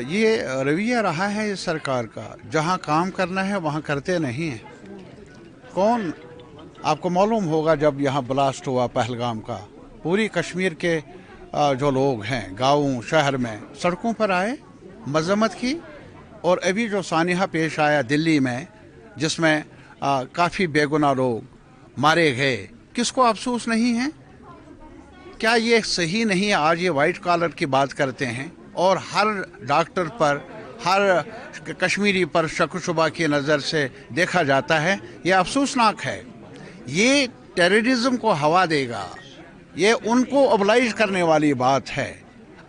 ये रवैया रहा है इस सरकार का, जहां काम करना है वहां करते नहीं हैं। कौन, आपको मालूम होगा जब यहां ब्लास्ट हुआ पहलगाम का, पूरी कश्मीर के जो लोग हैं गाँव शहर में सड़कों पर आए, मजम्मत की। और अभी जो सानिहा पेश आया दिल्ली में, जिसमें काफ़ी बेगुनाह लोग मारे गए, किसको अफसोस नहीं है? क्या ये सही नहीं है? आज ये वाइट कॉलर की बात करते हैं और हर डॉक्टर पर, हर कश्मीरी पर शक शुबा की नज़र से देखा जाता है। ये अफसोसनाक है। ये टेररिज्म को हवा देगा, ये उनको ओबलाइज करने वाली बात है।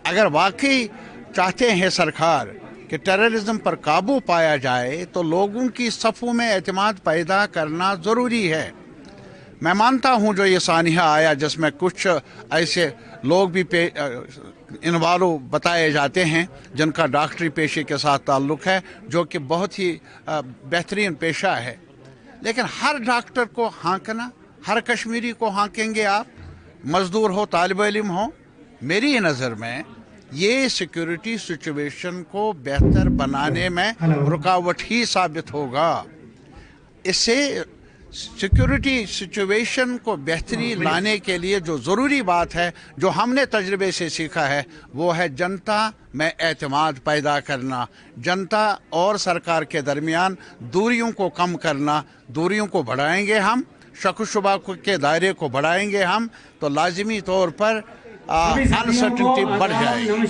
अगर वाकई चाहते हैं सरकार कि टेररिज्म पर काबू पाया जाए तो लोगों की सफ़ों में एतमाद पैदा करना ज़रूरी है। मैं मानता हूं जो ये सानिहा आया जिसमें कुछ ऐसे लोग भी इन्वॉल्व बताए जाते हैं जिनका डॉक्टरी पेशे के साथ ताल्लुक़ है, जो कि बहुत ही बेहतरीन पेशा है। लेकिन हर डॉक्टर को हाँकना, हर कश्मीरी को हाँकेंगे आप, मज़दूर हो, तालिब इल्म हो, मेरी नज़र में ये सिक्योरिटी सिचुएशन को बेहतर बनाने में रुकावट ही साबित होगा। इससे सिक्योरिटी सिचुएशन को बेहतरी लाने के लिए जो ज़रूरी बात है, जो हमने तजर्बे से सीखा है, वो है जनता में एतमाद पैदा करना, जनता और सरकार के दरमियान दूरियों को कम करना। दूरियों को बढ़ाएंगे हम, शक शुबा के दायरे को बढ़ाएंगे हम, तो लाजिमी तौर पर अनसर्टेनिटी बढ़ जाएगी।